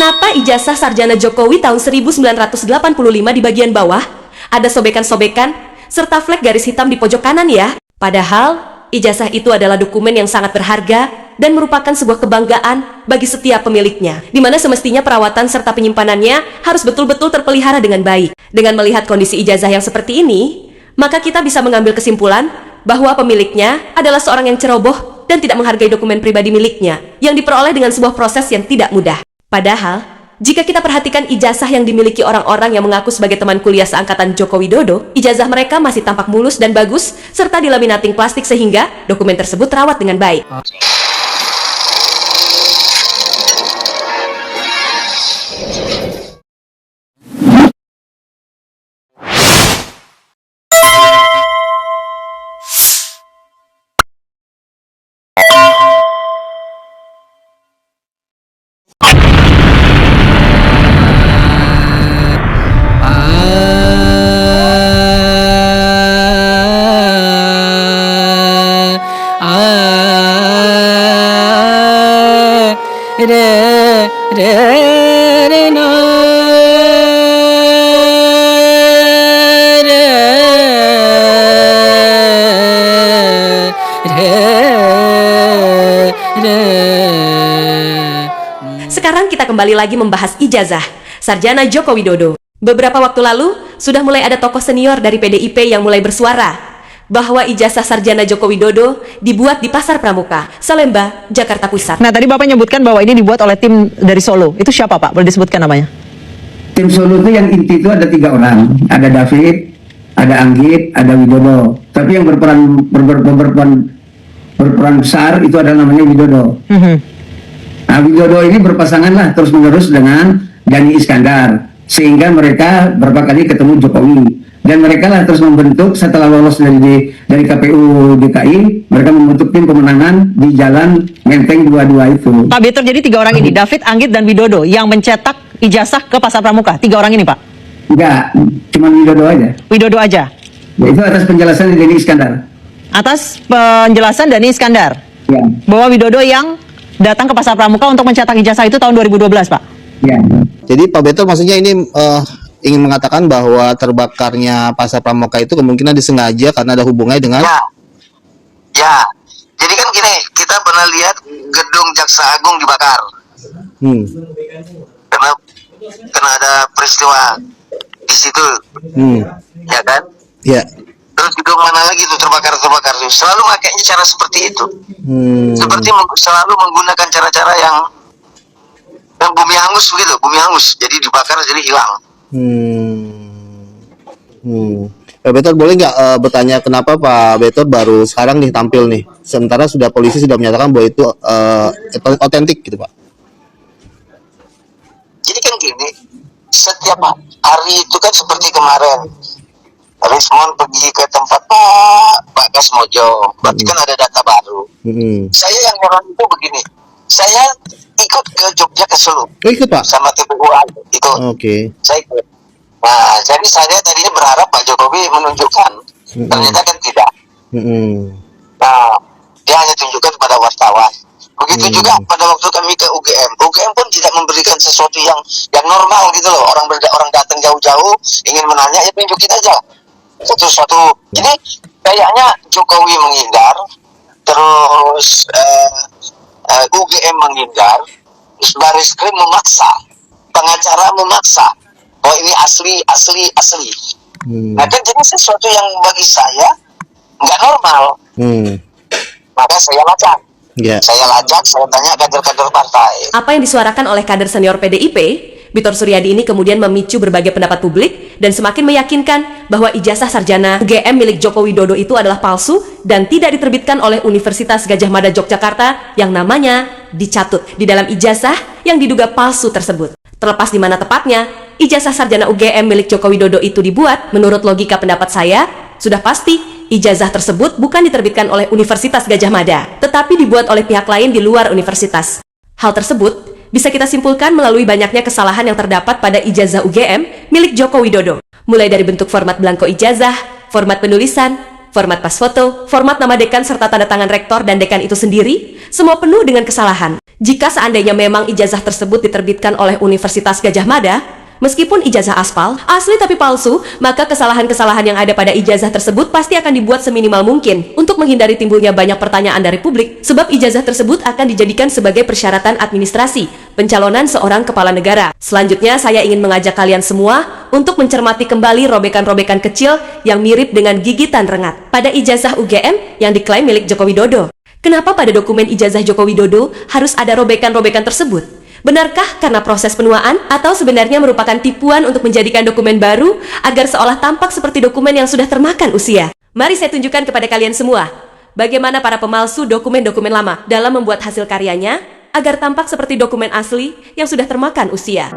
Kenapa ijazah sarjana Jokowi tahun 1985 di bagian bawah ada sobekan-sobekan serta flek garis hitam di pojok kanan ya? Padahal ijazah itu adalah dokumen yang sangat berharga dan merupakan sebuah kebanggaan bagi setiap pemiliknya, di mana semestinya perawatan serta penyimpanannya harus betul-betul terpelihara dengan baik. Dengan melihat kondisi ijazah yang seperti ini, maka kita bisa mengambil kesimpulan bahwa pemiliknya adalah seorang yang ceroboh dan tidak menghargai dokumen pribadi miliknya yang diperoleh dengan sebuah proses yang tidak mudah. Padahal, jika kita perhatikan ijazah yang dimiliki orang-orang yang mengaku sebagai teman kuliah seangkatan Joko Widodo, ijazah mereka masih tampak mulus dan bagus, serta dilaminating plastik sehingga dokumen tersebut terawat dengan baik. Sekarang kita kembali lagi membahas ijazah sarjana Joko Widodo. Beberapa waktu lalu, sudah mulai ada tokoh senior dari PDIP yang mulai bersuara bahwa ijazah sarjana Joko Widodo dibuat di Pasar Pramuka, Salemba, Jakarta Pusat. Nah, tadi Bapak menyebutkan bahwa ini dibuat oleh tim dari Solo. Itu siapa, Pak? Boleh disebutkan namanya? Tim Solo itu yang inti itu ada 3 orang. Ada David, ada Anggit, ada Widodo. Tapi yang berperan besar itu adalah namanya Widodo. Nah, Widodo ini berpasangan lah terus-menerus dengan Dhani Iskandar, sehingga mereka berapa kali ketemu Jokowi, dan mereka lah terus membentuk setelah lolos dari KPU DKI, mereka membentuk tim pemenangan di Jalan Menteng 22 itu. Pak Betor, jadi 3 orang ini, David, Anggit, dan Widodo yang mencetak ijazah ke Pasar Pramuka. 3 orang ini, Pak? Enggak, cuma Widodo aja. Widodo aja? Ya, itu atas penjelasan Dhani Iskandar. Atas penjelasan Dhani Iskandar? Ya. Bahwa Widodo yang datang ke Pasar Pramuka untuk mencetak ijazah itu tahun 2012, Pak? Ya. Jadi Pak Betor maksudnya ini ingin mengatakan bahwa terbakarnya Pasar Pramuka itu kemungkinan disengaja karena ada hubungannya dengan... Ya. Jadi kan gini, kita pernah lihat gedung Jaksa Agung dibakar. Karena ada peristiwa di situ. Ya kan? Ya. Terus gedung mana lagi itu terbakar. Selalu makanya cara seperti itu. Selalu menggunakan cara-cara yang bumi hangus begitu, bumi hangus. Jadi dibakar jadi hilang. Pak Betor boleh nggak bertanya kenapa Pak Betor baru sekarang nih tampil nih, sementara polisi sudah menyatakan bahwa itu otentik gitu, Pak? Jadi kan gini, setiap hari itu kan seperti kemarin, Rismon pergi ke tempat Pak Kasmojo, berarti kan ada data baru. Saya yang heran itu begini, saya ikut ke Jogja ke Solo. Ikut, Pak? Sama TPU itu. Oke. Saya ikut. Nah, jadi saya tadinya berharap Pak Jokowi menunjukkan, ternyata kan tidak. Nah, dia hanya tunjukkan pada wartawan. Begitu juga pada waktu kami ke UGM pun tidak memberikan sesuatu yang normal gitu loh. Orang datang jauh-jauh ingin menanya, ya tunjukin aja sesuatu. Jadi kayaknya Jokowi menghindar, terus UGM menghindar, terus Baris-Krim memaksa, pengacara memaksa bahwa ini asli. Nah kan jadi sesuatu yang bagi saya nggak normal. Maka saya lacak. Saya tanya kader-kader partai. Apa yang disuarakan oleh kader senior PDIP, Bitor Suryadi ini kemudian memicu berbagai pendapat publik dan semakin meyakinkan bahwa ijazah sarjana UGM milik Joko Widodo itu adalah palsu dan tidak diterbitkan oleh Universitas Gadjah Mada Yogyakarta yang namanya dicatut di dalam ijazah yang diduga palsu tersebut. Terlepas di mana tepatnya ijazah sarjana UGM milik Joko Widodo itu dibuat, menurut logika pendapat saya, sudah pasti ijazah tersebut bukan diterbitkan oleh Universitas Gadjah Mada, tetapi dibuat oleh pihak lain di luar universitas. Hal tersebut bisa kita simpulkan melalui banyaknya kesalahan yang terdapat pada ijazah UGM milik Joko Widodo. Mulai dari bentuk format belangko ijazah, format penulisan, format pas foto, format nama dekan serta tanda tangan rektor dan dekan itu sendiri, semua penuh dengan kesalahan. Jika seandainya memang ijazah tersebut diterbitkan oleh Universitas Gadjah Mada, meskipun ijazah aspal, asli tapi palsu, maka kesalahan-kesalahan yang ada pada ijazah tersebut pasti akan dibuat seminimal mungkin untuk menghindari timbulnya banyak pertanyaan dari publik, sebab ijazah tersebut akan dijadikan sebagai persyaratan administrasi pencalonan seorang kepala negara. Selanjutnya, saya ingin mengajak kalian semua untuk mencermati kembali robekan-robekan kecil yang mirip dengan gigitan rengat pada ijazah UGM yang diklaim milik Joko Widodo. Kenapa pada dokumen ijazah Joko Widodo harus ada robekan-robekan tersebut? Benarkah karena proses penuaan atau sebenarnya merupakan tipuan untuk menjadikan dokumen baru agar seolah tampak seperti dokumen yang sudah termakan usia? Mari saya tunjukkan kepada kalian semua bagaimana para pemalsu dokumen-dokumen lama dalam membuat hasil karyanya agar tampak seperti dokumen asli yang sudah termakan usia.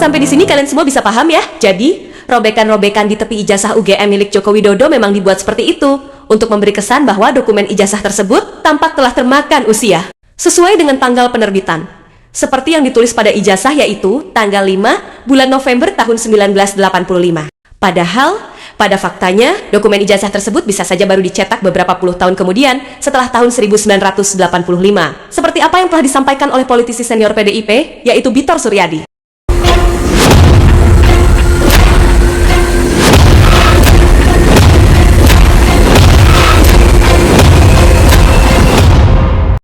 Sampai di sini kalian semua bisa paham ya? Jadi, robekan-robekan di tepi ijazah UGM milik Joko Widodo memang dibuat seperti itu untuk memberi kesan bahwa dokumen ijazah tersebut tampak telah termakan usia sesuai dengan tanggal penerbitan. Seperti yang ditulis pada ijazah yaitu tanggal 5 bulan November tahun 1985. Padahal, Pada faktanya, dokumen ijazah tersebut bisa saja baru dicetak beberapa puluh tahun kemudian setelah tahun 1985. Seperti apa yang telah disampaikan oleh politisi senior PDIP, yaitu Bitor Suryadi.